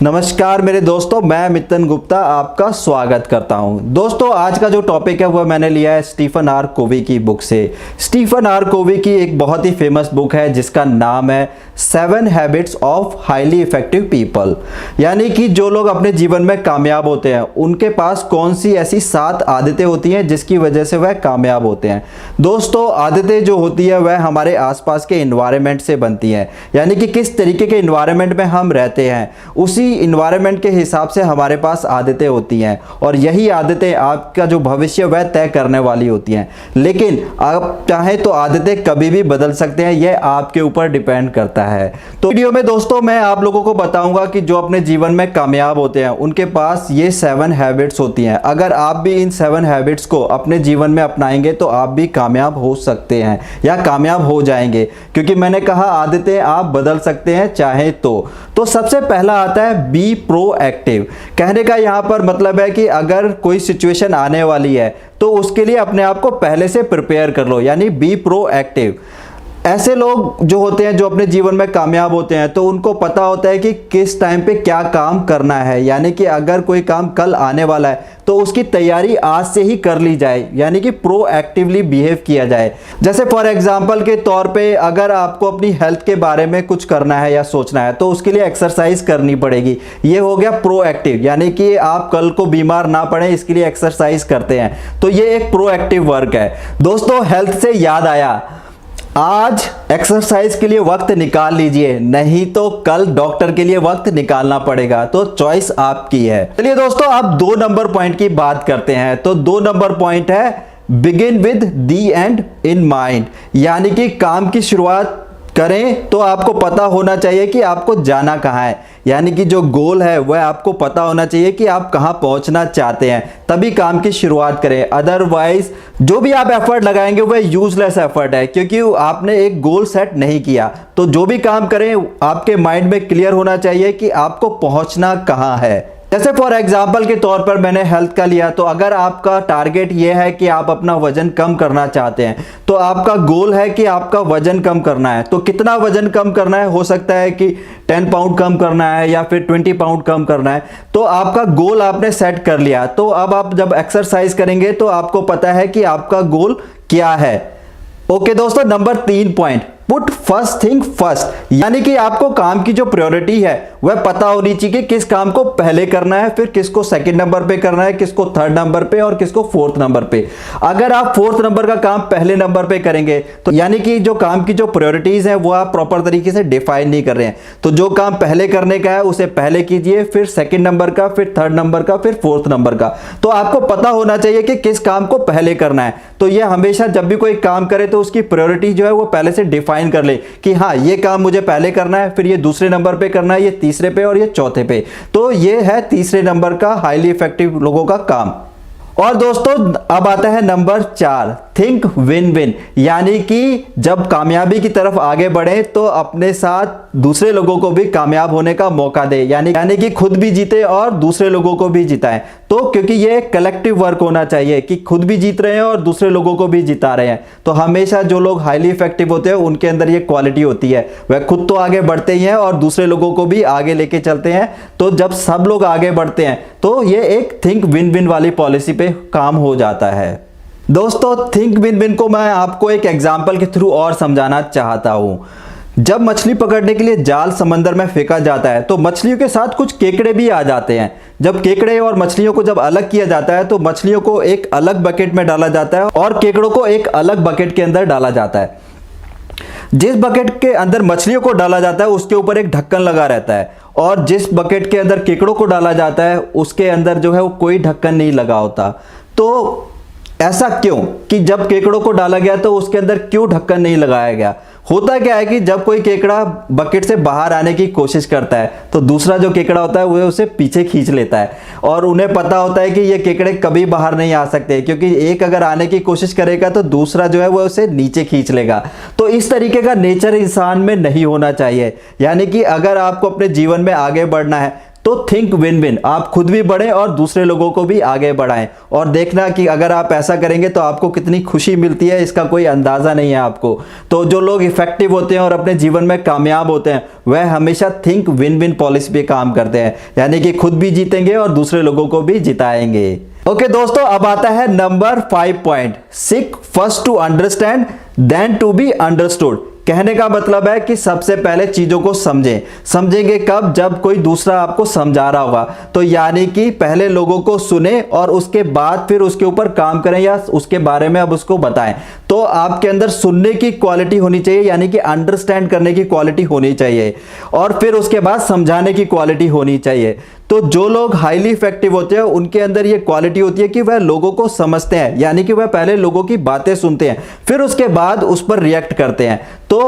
नमस्कार मेरे दोस्तों, मैं मितन गुप्ता आपका स्वागत करता हूं। दोस्तों, आज का जो टॉपिक है वह मैंने लिया है स्टीफन आर कोवी की बुक से। स्टीफन आर कोवी की एक बहुत ही फेमस बुक है जिसका नाम है 7 habits of highly effective people, यानी कि जो लोग अपने जीवन में कामयाब होते हैं उनके पास कौन सी ऐसी 7 आदतें होती हैं जिसकी वजह से वह कामयाब होते हैं। दोस्तों, आदतें जो होती है वह हमारे आसपास के इन्वायरमेंट से बनती हैं, यानी कि किस तरीके के इन्वायरमेंट में हम रहते हैं उसी इन्वायरमेंट के हिसाब से हमारे पास आदतें होती हैं, और यही आदतें आपका जो भविष्य वह तय करने वाली होती हैं। लेकिन आप चाहें तो आदतें कभी भी बदल सकते हैं, यह आपके ऊपर डिपेंड करता है। तो वीडियो में दोस्तों मैं आप लोगों को बताऊंगा कि जो अपने जीवन में कामयाब होते हैं उनके पास ये 7 हैबिट्स होती हैं। अगर आप भी इन 7 हैबिट्स को अपने जीवन में अपनाएंगे तो आप भी कामयाब हो सकते हैं या कामयाब हो जाएंगे, क्योंकि मैंने कहा आदतें आप बदल सकते हैं चाहे तो सबसे पहला आता है बी प्रोएक्टिव। कहने का यहाँ पर मतलब है कि अगर कोई सिचुएशन आने वाली है तो उसके लिए अपने आप को पहले से प्रिपेयर कर लो, यानी बी प्रोएक्टिव। ऐसे लोग जो होते हैं जो अपने जीवन में कामयाब होते हैं तो उनको पता होता है कि किस टाइम पे क्या काम करना है, यानी कि अगर कोई काम कल आने वाला है तो उसकी तैयारी आज से ही कर ली जाए, यानी कि प्रोएक्टिवली बिहेव किया जाए। जैसे फॉर एग्जांपल के तौर पे अगर आपको अपनी हेल्थ के बारे में कुछ करना है या सोचना है तो उसके लिए एक्सरसाइज करनी पड़ेगी। ये हो गया प्रोएक्टिव, यानी कि आप कल को बीमार ना पड़े इसके लिए एक्सरसाइज करते हैं, तो ये एक प्रोएक्टिव वर्क है। दोस्तों, हेल्थ से याद आया, आज एक्सरसाइज के लिए वक्त निकाल लीजिए, नहीं तो कल डॉक्टर के लिए वक्त निकालना पड़ेगा, तो चॉइस आपकी है। चलिए दोस्तों, अब 2 नंबर पॉइंट की बात करते हैं। तो 2 नंबर पॉइंट है begin with the and in mind, यानी कि काम की शुरुआत करें तो आपको पता होना चाहिए कि आपको जाना कहाँ है, यानी कि जो गोल है वह आपको पता होना चाहिए कि आप कहाँ पहुंचना चाहते हैं, तभी काम की शुरुआत करें। अदरवाइज जो भी आप एफर्ट लगाएंगे वह यूजलेस एफर्ट है, क्योंकि आपने एक गोल सेट नहीं किया। तो जो भी काम करें आपके माइंड में क्लियर होना चाहिए कि आपको पहुंचना कहाँ है। जैसे फॉर एग्जाम्पल के तौर पर मैंने हेल्थ का लिया, तो अगर आपका टारगेट ये है कि आप अपना वजन कम करना चाहते हैं, तो आपका गोल है कि आपका वजन कम करना है। तो कितना वजन कम करना है, हो सकता है कि 10 पाउंड कम करना है या फिर 20 पाउंड कम करना है, तो आपका गोल आपने सेट कर लिया। तो अब आप जब एक्सरसाइज करेंगे तो आपको पता है कि आपका गोल क्या है। ओके दोस्तों, number 3 point, put first thing first, यानी कि आपको काम की जो प्रायोरिटी है वह पता होनी चाहिए कि किस काम को पहले करना है, फिर किसको सेकंड नंबर पे करना है, किसको थर्ड नंबर पे और किसको फोर्थ नंबर पे। अगर आप फोर्थ नंबर का काम पहले नंबर पे करेंगे तो यानी कि जो काम की जो प्रायोरिटीज है वो आप प्रॉपर तरीके से डिफाइन नहीं कर रहे हैं। तो जो काम पहले करने का है उसे पहले कीजिए, फिर सेकंड नंबर का, फिर थर्ड नंबर का, फिर फोर्थ नंबर का। तो आपको पता होना चाहिए कि किस काम को पहले करना है। तो यह हमेशा जब भी कोई काम करे तो उसकी प्रायोरिटी जो है वो पहले से डिफाइन कर ले कि हाँ, ये काम मुझे पहले करना है, फिर ये दूसरे नंबर पे करना है, ये तीसरे पे और ये चौथे पे। तो ये है तीसरे नंबर का हाईली इफेक्टिव लोगों का काम। और दोस्तों, अब आता है नंबर 4, थिंक विन विन, यानी कि जब कामयाबी की तरफ आगे बढ़े तो अपने साथ दूसरे लोगों को भी कामयाब होने का मौका दे, यानी कि खुद भी जीते और दूसरे लोगों को भी जिताएं। तो क्योंकि ये कलेक्टिव वर्क होना चाहिए कि खुद भी जीत रहे हैं और दूसरे लोगों को भी जिता रहे हैं। तो हमेशा जो लोग हाईली इफेक्टिव होते हैं उनके अंदर ये क्वालिटी होती है, वह खुद तो आगे बढ़ते ही हैं और दूसरे लोगों को भी आगे लेके चलते हैं। तो जब सब लोग आगे बढ़ते हैं तो ये एक थिंक विन विन वाली पॉलिसी पे काम हो जाता है। दोस्तों, थिंक विन विन को मैं आपको एक एग्जांपल के थ्रू और समझाना चाहता हूं। जब मछली पकड़ने के लिए जाल समंदर में फेंका जाता है तो मछलियों के साथ कुछ केकड़े भी आ जाते हैं। जब केकड़े और मछलियों को जब अलग किया जाता है तो मछलियों को एक अलग बकेट में डाला जाता है और केकड़ों को एक अलग बकेट के अंदर डाला जाता है। जिस बकेट के अंदर मछलियों को डाला जाता है उसके ऊपर एक ढक्कन लगा रहता है, और जिस बकेट के अंदर केकड़ों को डाला जाता है उसके अंदर जो है वो कोई ढक्कन नहीं लगा होता। तो ऐसा क्यों कि जब केकड़ों को डाला गया तो उसके अंदर क्यों ढक्कन नहीं लगाया गया? होता क्या है कि जब कोई केकड़ा बकेट से बाहर आने की कोशिश करता है तो दूसरा जो केकड़ा होता है वो उसे पीछे खींच लेता है, और उन्हें पता होता है कि ये केकड़े कभी बाहर नहीं आ सकते, क्योंकि एक अगर आने की कोशिश करेगा तो दूसरा जो है वो उसे नीचे खींच लेगा। तो इस तरीके का नेचर इंसान में नहीं होना चाहिए। यानी कि अगर आपको अपने जीवन में आगे बढ़ना है तो थिंक विन विन, आप खुद भी बढ़े और दूसरे लोगों को भी आगे बढ़ाएं। और देखना कि अगर आप ऐसा करेंगे तो आपको कितनी खुशी मिलती है, इसका कोई अंदाजा नहीं है आपको। तो जो लोग इफेक्टिव होते हैं और अपने जीवन में कामयाब होते हैं वह हमेशा थिंक विन विन पॉलिसी पे काम करते हैं, यानी कि खुद भी जीतेंगे और दूसरे लोगों को भी जिताएंगे। ओके दोस्तों, अब आता है number 5 point, seek first to understand then to be understood. कहने का मतलब है कि सबसे पहले चीजों को समझेंगे कब, जब कोई दूसरा आपको समझा रहा होगा। तो यानी कि पहले लोगों को सुने और उसके बाद फिर उसके ऊपर काम करें या उसके बारे में अब उसको बताएं। तो आपके अंदर सुनने की क्वालिटी होनी चाहिए, यानी कि अंडरस्टैंड करने की क्वालिटी होनी चाहिए, और फिर उसके बाद समझाने की क्वालिटी होनी चाहिए। तो जो लोग हाईली इफेक्टिव होते हैं उनके अंदर ये क्वालिटी होती है कि वह लोगों को समझते हैं, यानी कि वह पहले लोगों की बातें सुनते हैं फिर उसके बाद उस पर रिएक्ट करते हैं। तो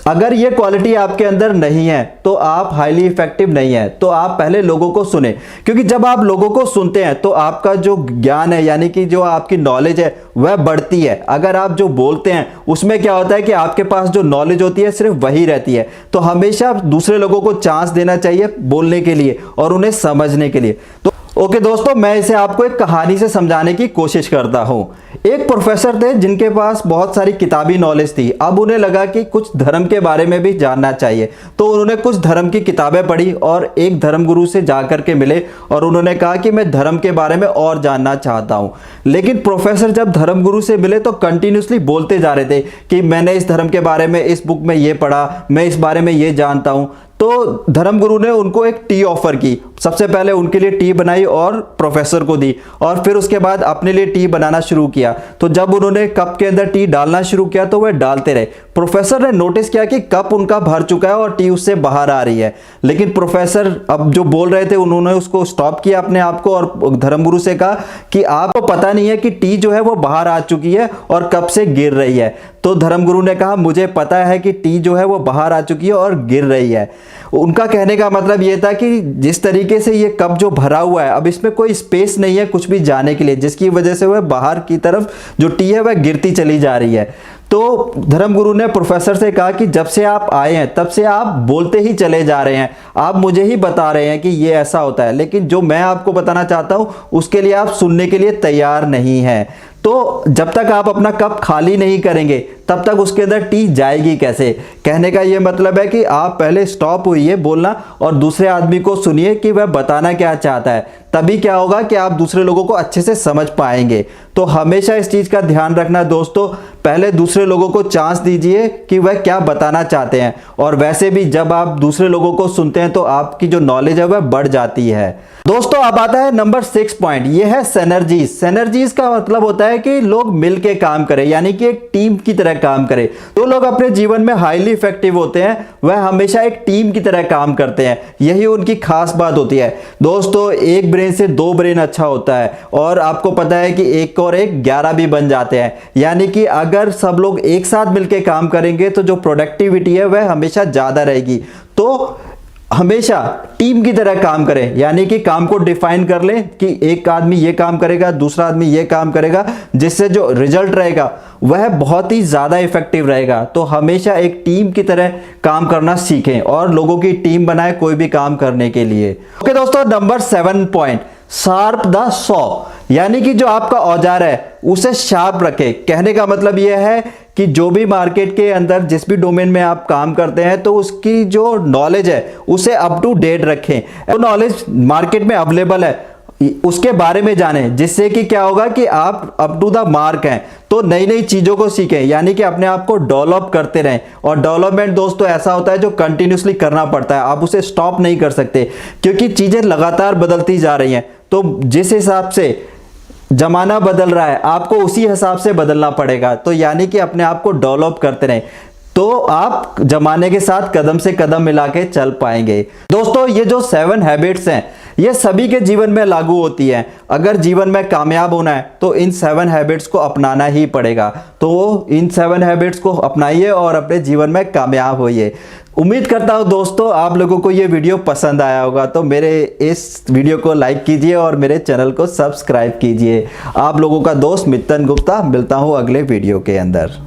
अगर ये क्वालिटी आपके अंदर नहीं है तो आप हाईली इफेक्टिव नहीं है। तो आप पहले लोगों को सुने, क्योंकि जब आप लोगों को सुनते हैं तो आपका जो ज्ञान है, यानी कि जो आपकी नॉलेज है वह बढ़ती है। अगर आप जो बोलते हैं उसमें क्या होता है कि आपके पास जो नॉलेज होती है सिर्फ वही रहती है। तो हमेशा दूसरे लोगों को चांस देना चाहिए बोलने के लिए और उन्हें समझने के लिए। तो ओके दोस्तों, मैं इसे आपको एक कहानी से समझाने की कोशिश करता हूं। एक प्रोफेसर थे जिनके पास बहुत सारी किताबी नॉलेज थी। अब उन्हें लगा कि कुछ धर्म के बारे में भी जानना चाहिए, तो उन्होंने कुछ धर्म की किताबें पढ़ी और एक धर्मगुरु से जाकर के मिले और उन्होंने कहा कि मैं धर्म के बारे में और जानना चाहता हूं। लेकिन प्रोफेसर जब धर्मगुरु से मिले तो कंटिन्यूसली बोलते जा रहे थे कि मैंने इस धर्म के बारे में इस बुक में ये पढ़ा, मैं इस बारे में ये जानता हूं। तो धर्मगुरु ने उनको एक टी ऑफर की। सबसे पहले उनके लिए टी बनाई और प्रोफेसर को दी, और फिर उसके बाद अपने लिए टी बनाना शुरू किया। तो जब उन्होंने कप के अंदर टी डालना शुरू किया तो वह डालते रहे। प्रोफेसर ने नोटिस किया कि कप उनका भर चुका है और टी उससे बाहर आ रही है। लेकिन प्रोफेसर अब जो बोल रहे थे उन्होंने उसको स्टॉप किया अपने आप को और धर्मगुरु से कहा कि आपको पता नहीं है कि टी जो है वो बाहर आ चुकी है और कप से गिर रही है। तो धर्मगुरु ने कहा मुझे पता है कि टी जो है वो बाहर आ चुकी है और गिर रही है। उनका कहने का मतलब ये था कि जिस तरीके से ये कप जो भरा हुआ है अब इसमें कोई स्पेस नहीं है कुछ भी जाने के लिए, जिसकी वजह से वह बाहर की तरफ जो टी है वह गिरती चली जा रही है। तो धर्मगुरु ने प्रोफेसर से कहा कि जब से आप आए हैं तब से आप बोलते ही चले जा रहे हैं, आप मुझे ही बता रहे हैं कि ये ऐसा होता है, लेकिन जो मैं आपको बताना चाहता हूं उसके लिए आप सुनने के लिए तैयार नहीं हैं। तो जब तक आप अपना कप खाली नहीं करेंगे तब तक उसके अंदर टी जाएगी कैसे। कहने का यह मतलब है कि आप पहले स्टॉप हुइए बोलना और दूसरे आदमी को सुनिए कि वह बताना क्या चाहता है, तभी क्या होगा कि आप दूसरे लोगों को अच्छे से समझ पाएंगे। तो हमेशा इस चीज का ध्यान रखना दोस्तों, पहले दूसरे लोगों को चांस दीजिए कि वह क्या बताना चाहते हैं। और वैसे भी जब आप दूसरे लोगों को सुनते हैं तो आपकी जो नॉलेज है वह बढ़ जाती है। दोस्तों अब आता है नंबर 6 पॉइंट, यह है सिनर्जीज। सिनर्जीज का मतलब होता है कि लोग मिलके काम करें, यानी कि एक टीम की तरह काम करें। जो लोग अपने जीवन में हाईली इफेक्टिव होते हैं वह हमेशा एक टीम की तरह काम करते हैं, यही उनकी खास बात होती है। दोस्तों एक ब्रेन से 2 ब्रेन अच्छा होता है, और आपको पता है कि 1 और 1 11 भी बन जाते हैं। यानी कि अगर सब लोग एक साथ मिलकर काम करेंगे तो जो प्रोडक्टिविटी है वह हमेशा ज्यादा रहेगी। तो हमेशा टीम की तरह काम करें, यानी कि काम को डिफाइन कर लें कि एक आदमी ये काम करेगा, दूसरा आदमी ये काम करेगा, जिससे जो रिजल्ट रहेगा वह बहुत ही ज्यादा इफेक्टिव रहेगा। तो हमेशा एक टीम की तरह काम करना सीखें और लोगों की टीम बनाएं कोई भी काम करने के लिए। ओके दोस्तों, number 7 point, sharp the saw, यानी कि जो आपका औजार है उसे शार्प रखें। कहने का मतलब यह है कि जो भी मार्केट के अंदर जिस भी डोमेन में आप काम करते हैं तो उसकी जो नॉलेज है उसे अप टू डेट रखें। जो नॉलेज मार्केट में अवेलेबल है उसके बारे में जानें, जिससे कि क्या होगा कि आप अप टू द मार्क हैं। तो नई नई चीजों को सीखें, यानी कि अपने आप को डेवलप करते रहें। और डेवलपमेंट दोस्तों ऐसा होता है जो कंटिन्यूसली करना पड़ता है, आप उसे स्टॉप नहीं कर सकते क्योंकि चीजें लगातार बदलती जा रही हैं। तो जिस हिसाब से जमाना बदल रहा है आपको उसी हिसाब से बदलना पड़ेगा। तो यानी कि अपने आप को डेवलप करते रहें, तो आप जमाने के साथ कदम से कदम मिला के चल पाएंगे। दोस्तों ये जो 7 हैबिट्स हैं ये सभी के जीवन में लागू होती है। अगर जीवन में कामयाब होना है तो इन 7 हैबिट्स को अपनाना ही पड़ेगा। तो इन 7 हैबिट्स को अपनाइए और अपने जीवन में कामयाब होइए। उम्मीद करता हूं दोस्तों आप लोगों को ये वीडियो पसंद आया होगा। तो मेरे इस वीडियो को लाइक कीजिए और मेरे चैनल को सब्सक्राइब कीजिए। आप लोगों का दोस्त मित्तन गुप्ता, मिलता हूं अगले वीडियो के अंदर।